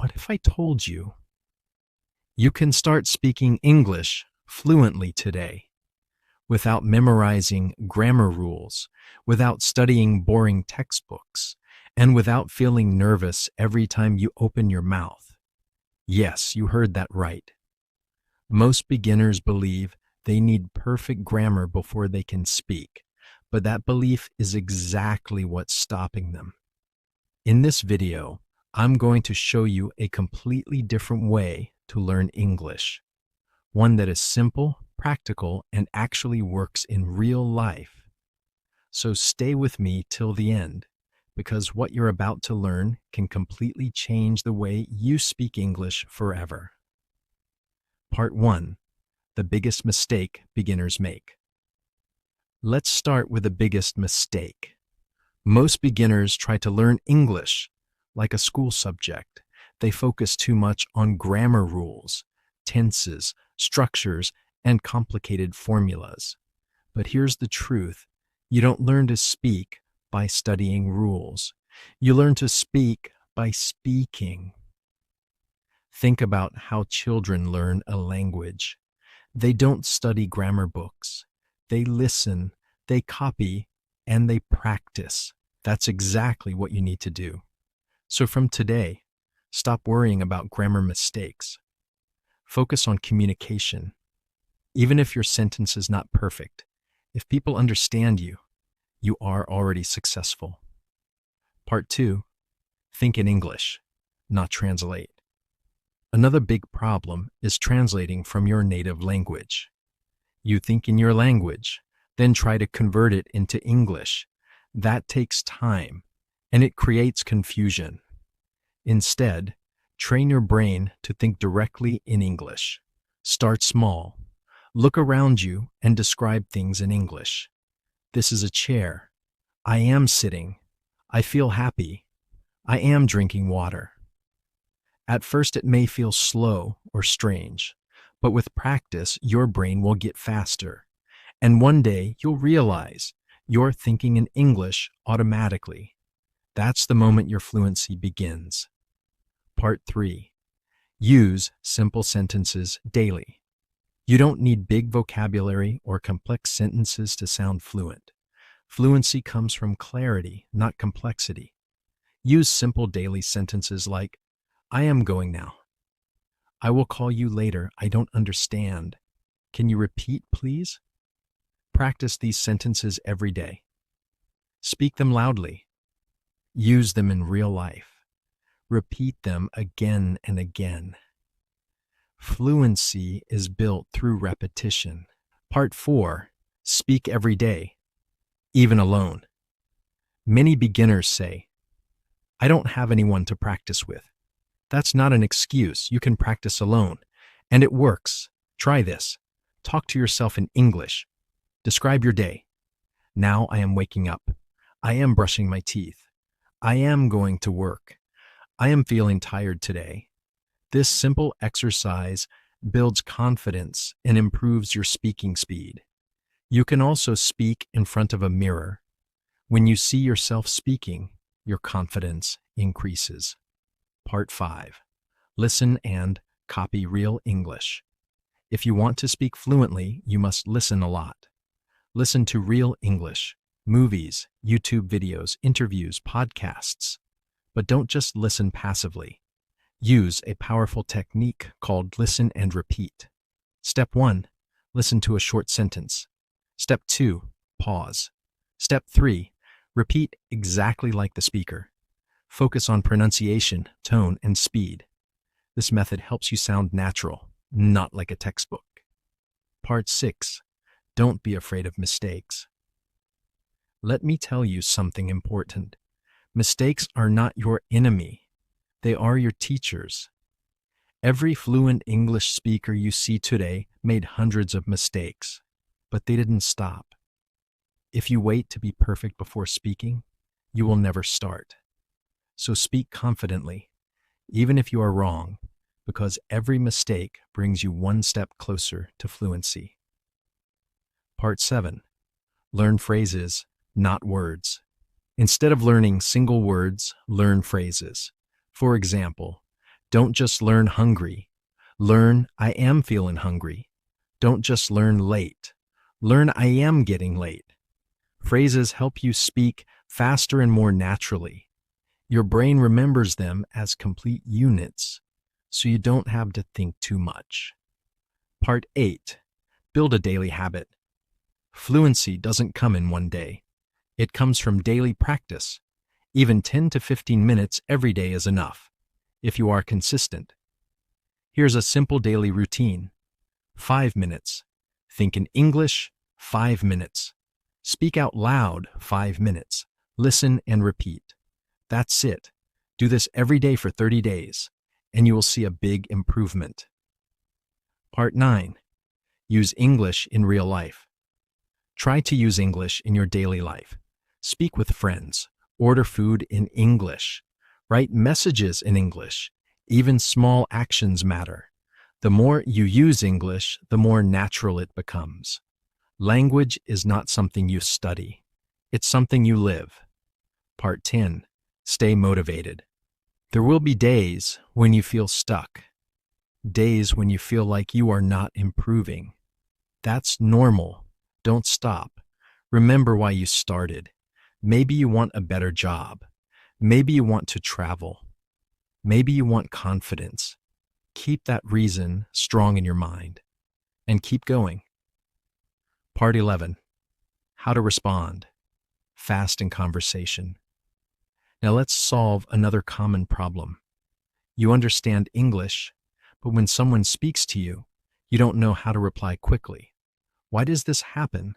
What if I told you you can start speaking English fluently today without memorizing grammar rules, without studying boring textbooks, and without feeling nervous every time you open your mouth? Yes, you heard that right. Most beginners believe they need perfect grammar before they can speak, but that belief is exactly what's stopping them. In this video, I'm going to show you a completely different way to learn English, one that is simple, practical, and actually works in real life. So stay with me till the end, because what you're about to learn can completely change the way you speak English forever. Part 1. The biggest mistake beginners make. Let's start with the biggest mistake. Most beginners try to learn English like a school subject. They focus too much on grammar rules, tenses, structures, and complicated formulas. But here's the truth. You don't learn to speak by studying rules. You learn to speak by speaking. Think about how children learn a language. They don't study grammar books. They listen, they copy, and they practice. That's exactly what you need to do. So from today, stop worrying about grammar mistakes. Focus on communication. Even if your sentence is not perfect, if people understand you, you are already successful. Part 2. Think in English, not translate. Another big problem is translating from your native language. You think in your language, then try to convert it into English. That takes time, and it creates confusion. Instead, train your brain to think directly in English. Start small. Look around you and describe things in English. This is a chair. I am sitting. I feel happy. I am drinking water. At first, it may feel slow or strange, but with practice, your brain will get faster. And one day, you'll realize you're thinking in English automatically. That's the moment your fluency begins. Part 3. Use simple sentences daily. You don't need big vocabulary or complex sentences to sound fluent. Fluency comes from clarity, not complexity. Use simple daily sentences like, I am going now. I will call you later. I don't understand. Can you repeat, please? Practice these sentences every day. Speak them loudly. Use them in real life. Repeat them again and again. Fluency is built through repetition. Part 4. Speak every day, even alone. Many beginners say, I don't have anyone to practice with. That's not an excuse. You can practice alone. And it works. Try this. Talk to yourself in English. Describe your day. Now I am waking up. I am brushing my teeth. I am going to work. I am feeling tired today. This simple exercise builds confidence and improves your speaking speed. You can also speak in front of a mirror. When you see yourself speaking, your confidence increases. Part 5. Listen and copy real English. If you want to speak fluently, you must listen a lot. Listen to real English, movies, YouTube videos, interviews, podcasts. But don't just listen passively. Use a powerful technique called listen and repeat. Step 1. Listen to a short sentence. Step 2. Pause. Step 3. Repeat exactly like the speaker. Focus on pronunciation, tone, and speed. This method helps you sound natural, not like a textbook. Part 6. Don't be afraid of mistakes. Let me tell you something important. Mistakes are not your enemy. They are your teachers. Every fluent English speaker you see today made hundreds of mistakes, but they didn't stop. If you wait to be perfect before speaking, you will never start. So speak confidently, even if you are wrong, because every mistake brings you one step closer to fluency. Part 7. Learn phrases, not words. Instead of learning single words, learn phrases. For example, Don't just learn hungry. Learn I am feeling hungry. Don't just learn late. Learn I am getting late. Phrases help you speak faster and more naturally. Your brain remembers them as complete units, so you don't have to think too much. Part 8. Build a daily habit. Fluency doesn't come in one day. It comes from daily practice. Even 10 to 15 minutes every day is enough, if you are consistent. Here's a simple daily routine. 5 minutes. Think in English, 5 minutes. Speak out loud, 5 minutes. Listen and repeat. That's it. Do this every day for 30 days, and you will see a big improvement. Part 9. Use English in real life. Try to use English in your daily life. Speak with friends. Order food in English. Write messages in English. Even small actions matter. The more you use English, the more natural it becomes. Language is not something you study. It's something you live. Part 10. Stay motivated. There will be days when you feel stuck. Days when you feel like you are not improving. That's normal. Don't stop. Remember why you started. Maybe you want a better job. Maybe you want to travel. Maybe you want confidence. Keep that reason strong in your mind and keep going. Part 11. How to respond. Fast in conversation. Now let's solve another common problem. You understand English, but when someone speaks to you, you don't know how to reply quickly. Why does this happen?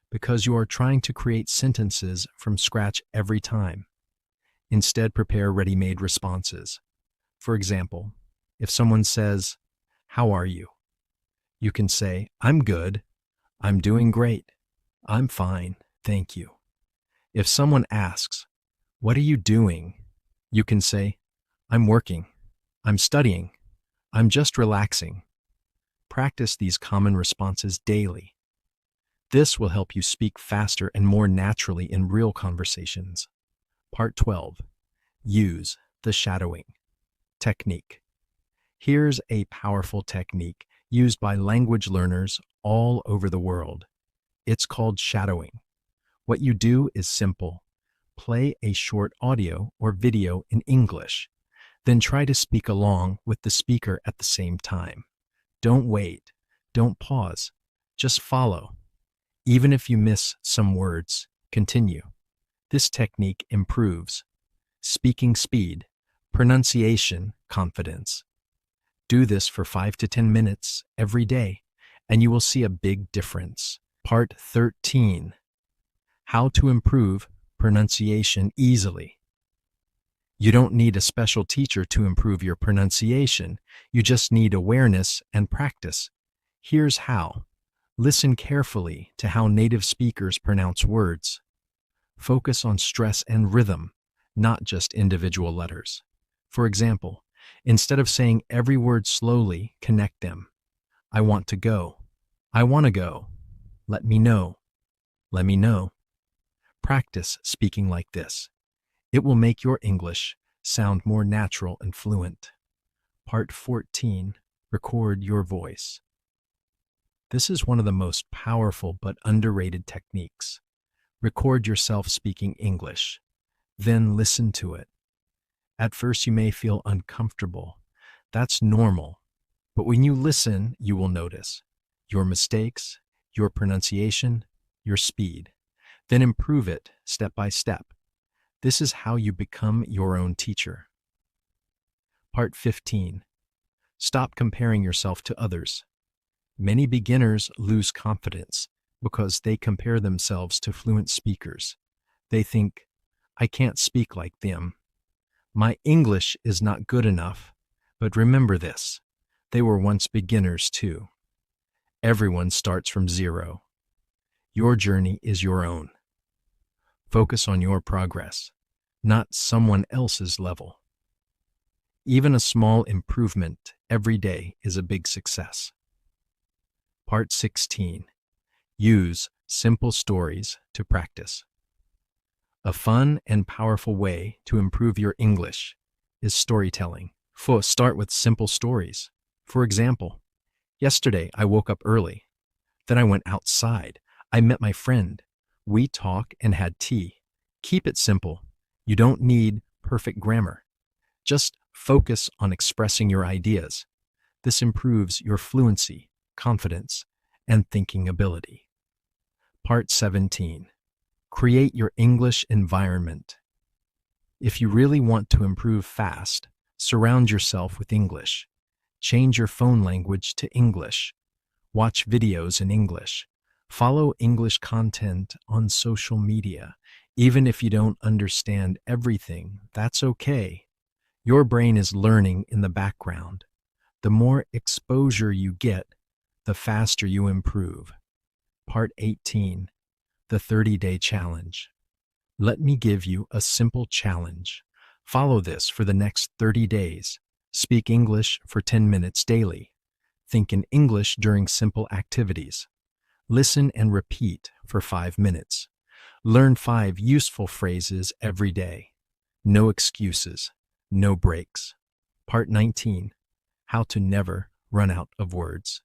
Because you are trying to create sentences from scratch every time. Instead, prepare ready-made responses. For example, if someone says, "How are you?" you can say, "I'm good. I'm doing great. I'm fine. Thank you." If someone asks, "What are you doing?" you can say, "I'm working. I'm studying. I'm just relaxing." Practice these common responses daily. This will help you speak faster and more naturally in real conversations. Part 12. Use the shadowing technique. Here's a powerful technique used by language learners all over the world. It's called shadowing. What you do is simple. Play a short audio or video in English. Then try to speak along with the speaker at the same time. Don't wait. Don't pause. Just follow. Even if you miss some words, continue. This technique improves speaking speed, pronunciation, confidence. Do this for 5 to 10 minutes every day, and you will see a big difference. Part 13. How to improve pronunciation easily. You don't need a special teacher to improve your pronunciation. You just need awareness and practice. Here's how. Listen carefully to how native speakers pronounce words. Focus on stress and rhythm, not just individual letters. For example, instead of saying every word slowly, connect them. I want to go. I want to go. Let me know. Let me know. Practice speaking like this. It will make your English sound more natural and fluent. Part 14. Record your voice. This is one of the most powerful but underrated techniques. Record yourself speaking English. Then listen to it. At first you may feel uncomfortable. That's normal. But when you listen, you will notice your mistakes, your pronunciation, your speed. Then improve it step by step. This is how you become your own teacher. Part 15. Stop comparing yourself to others. Many beginners lose confidence because they compare themselves to fluent speakers. They think, I can't speak like them. My English is not good enough. But remember this, they were once beginners too. Everyone starts from zero. Your journey is your own. Focus on your progress, not someone else's level. Even a small improvement every day is a big success. Part 16. Use simple stories to practice. A fun and powerful way to improve your English is storytelling. Start with simple stories. For example, yesterday I woke up early. Then I went outside. I met my friend. We talked and had tea. Keep it simple. You don't need perfect grammar. Just focus on expressing your ideas. This improves your fluency, confidence, and thinking ability. Part 17. Create your English environment. If you really want to improve fast, surround yourself with English. Change your phone language to English. Watch videos in English. Follow English content on social media. Even if you don't understand everything, that's okay. Your brain is learning in the background. The more exposure you get, the faster you improve. Part 18. The 30-day challenge. Let me give you a simple challenge. Follow this for the next 30 days. Speak English for 10 minutes daily. Think in English during simple activities. Listen and repeat for 5 minutes. Learn 5 useful phrases every day. No excuses, no breaks. Part 19. How to never run out of words.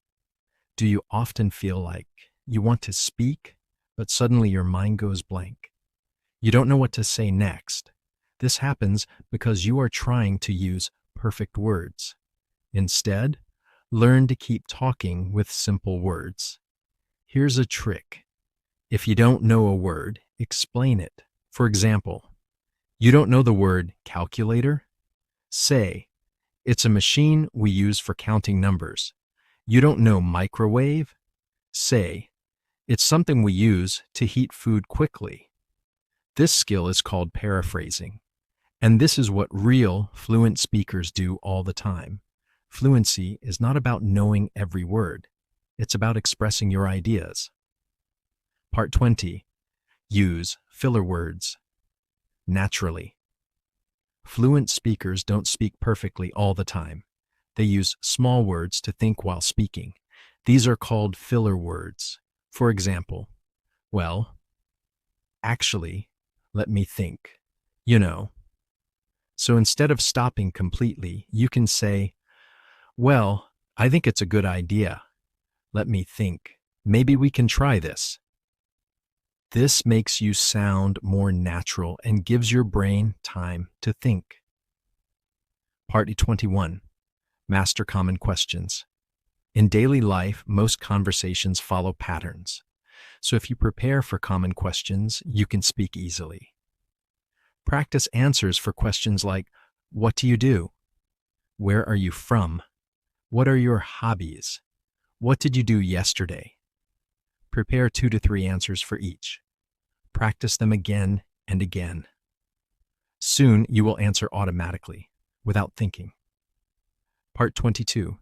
Do you often feel like you want to speak, but suddenly your mind goes blank? You don't know what to say next. This happens because you are trying to use perfect words. Instead, learn to keep talking with simple words. Here's a trick. If you don't know a word, explain it. For example, you don't know the word calculator? Say, it's a machine we use for counting numbers. You don't know microwave? Say, it's something we use to heat food quickly. This skill is called paraphrasing, and this is what real fluent speakers do all the time. Fluency is not about knowing every word. It's about expressing your ideas. Part 20. Use filler words. Naturally. Fluent speakers don't speak perfectly all the time. They use small words to think while speaking. These are called filler words. For example, well, actually, let me think, you know. So instead of stopping completely, you can say, well, I think it's a good idea. Let me think. Maybe we can try this. This makes you sound more natural and gives your brain time to think. Part 21. Master common questions. In daily life, most conversations follow patterns. So if you prepare for common questions, you can speak easily. Practice answers for questions like, what do you do? Where are you from? What are your hobbies? What did you do yesterday? Prepare 2 to 3 answers for each. Practice them again and again. Soon you will answer automatically, without thinking. Part 22.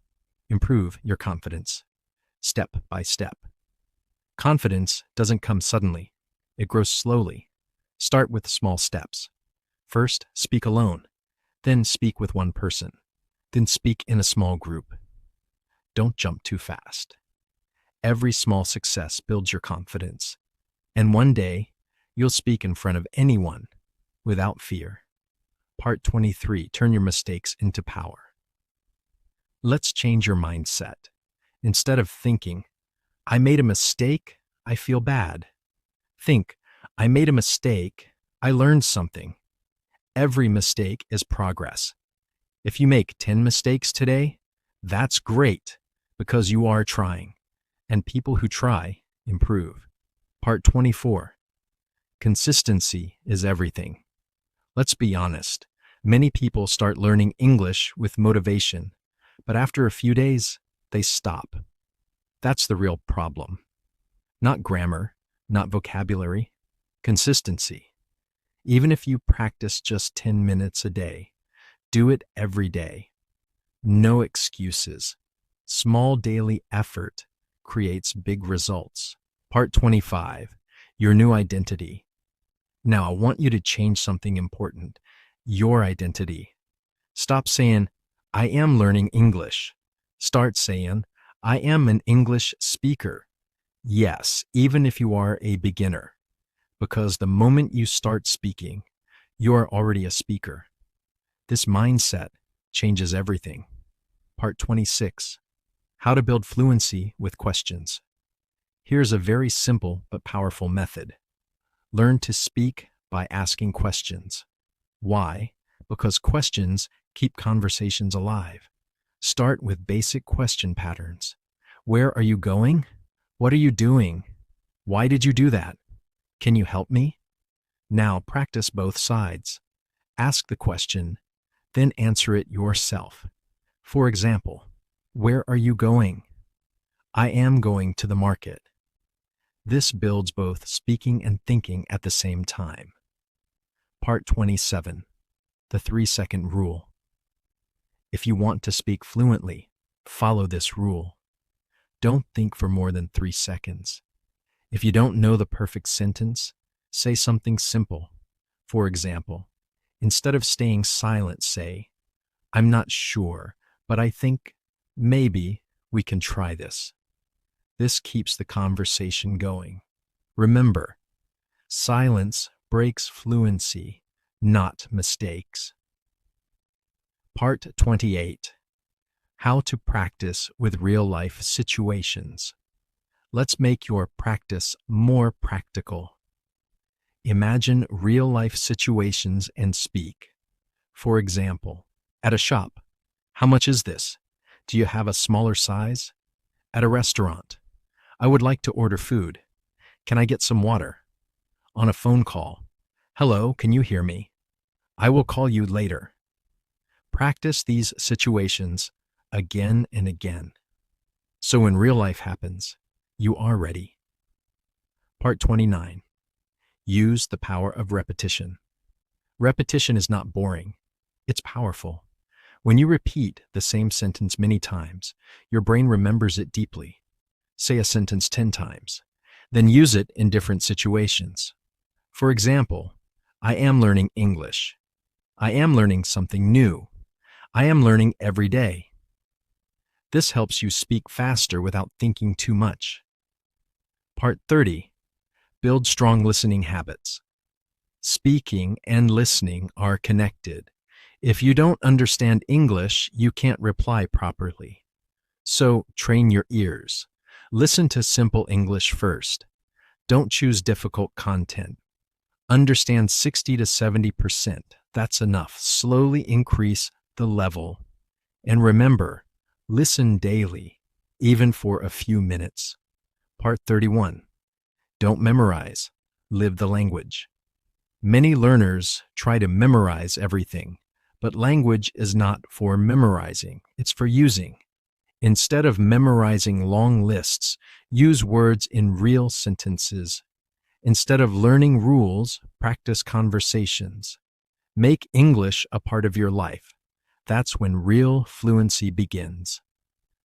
Improve your confidence, step by step. Confidence doesn't come suddenly. It grows slowly. Start with small steps. First, speak alone. Then speak with one person. Then speak in a small group. Don't jump too fast. Every small success builds your confidence. And one day, you'll speak in front of anyone without fear. Part 23. Turn your mistakes into power. Let's change your mindset. Instead of thinking, I made a mistake, I feel bad. Think, I made a mistake, I learned something. Every mistake is progress. If you make 10 mistakes today, that's great because you are trying. And people who try improve. Part 24. Consistency is everything. Let's be honest. Many people start learning English with motivation, but after a few days, they stop. That's the real problem. Not grammar, not vocabulary, consistency. Even if you practice just 10 minutes a day, do it every day. No excuses. Small daily effort creates big results. Part 25. Your new identity. Now I want you to change something important. Your identity. Stop saying, I am learning English. Start saying, I am an English speaker. Yes, even if you are a beginner. Because the moment you start speaking, you are already a speaker. This mindset changes everything. Part 26. How to build fluency with questions. Here's a very simple but powerful method. Learn to speak by asking questions. Why? Because questions keep conversations alive. Start with basic question patterns. Where are you going? What are you doing? Why did you do that? Can you help me? Now practice both sides. Ask the question, then answer it yourself. For example, where are you going? I am going to the market. This builds both speaking and thinking at the same time. Part 27. The 3-second rule. If you want to speak fluently, follow this rule. Don't think for more than 3 seconds. If you don't know the perfect sentence, say something simple. For example, instead of staying silent, say, I'm not sure, but I think maybe we can try this. This keeps the conversation going. Remember, silence breaks fluency, not mistakes. Part 28. How to practice with real-life situations. Let's make your practice more practical. Imagine real-life situations and speak. For example, at a shop, how much is this? Do you have a smaller size? At a restaurant, I would like to order food. Can I get some water? On a phone call, hello, can you hear me? I will call you later. Practice these situations again and again. So when real life happens, you are ready. Part 29. Use the power of repetition. Repetition is not boring. It's powerful. When you repeat the same sentence many times, your brain remembers it deeply. Say a sentence 10 times. Then use it in different situations. For example, I am learning English. I am learning something new. I am learning every day. This helps you speak faster without thinking too much. Part 30. Build strong listening habits. Speaking and listening are connected. If you don't understand English, you can't reply properly. So train your ears. Listen to simple English first. Don't choose difficult content. Understand 60 to 70%. That's enough. Slowly increase the level. And remember, listen daily, even for a few minutes. Part 31. Don't memorize. Live the language. Many learners try to memorize everything, but language is not for memorizing. It's for using. Instead of memorizing long lists, use words in real sentences. Instead of learning rules, practice conversations. Make English a part of your life. That's when real fluency begins.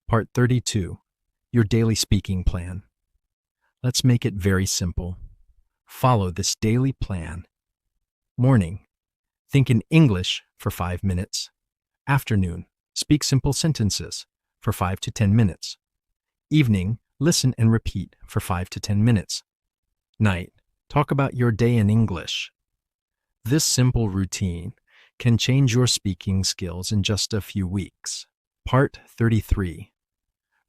Part 32. Your daily speaking plan. Let's make it very simple. Follow this daily plan. Morning. Think in English for 5 minutes. Afternoon. Speak simple sentences for 5 to 10 minutes. Evening. Listen and repeat for 5 to 10 minutes. Night. Talk about your day in English. This simple routine can change your speaking skills in just a few weeks. Part 33.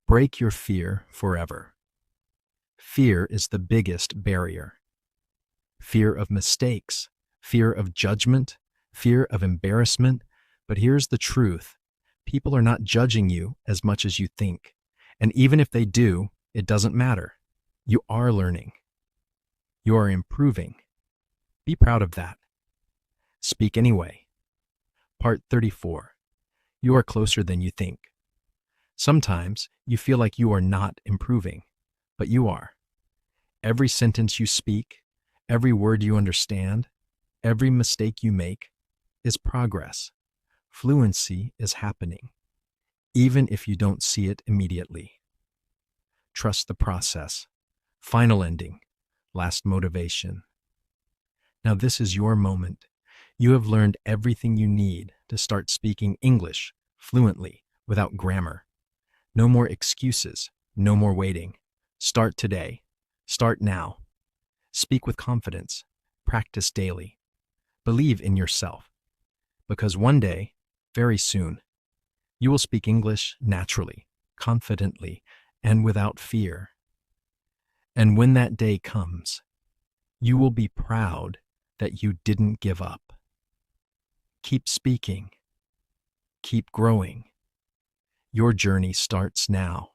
Break your fear forever. Fear is the biggest barrier. Fear of mistakes, fear of judgment, fear of embarrassment. But here's the truth. People are not judging you as much as you think. And even if they do, it doesn't matter. You are learning. You are improving. Be proud of that. Speak anyway. Part 34. You are closer than you think. Sometimes you feel like you are not improving, but you are. Every sentence you speak, every word you understand, every mistake you make is progress. Fluency is happening, even if you don't see it immediately. Trust the process. Final ending. Last motivation. Now this is your moment. You have learned everything you need to start speaking English fluently without grammar. No more excuses. No more waiting. Start today. Start now. Speak with confidence. Practice daily. Believe in yourself. Because one day, very soon, You will speak English naturally, confidently, and without fear. And when that day comes, you will be proud that you didn't give up. Keep speaking. Keep growing. Your journey starts now.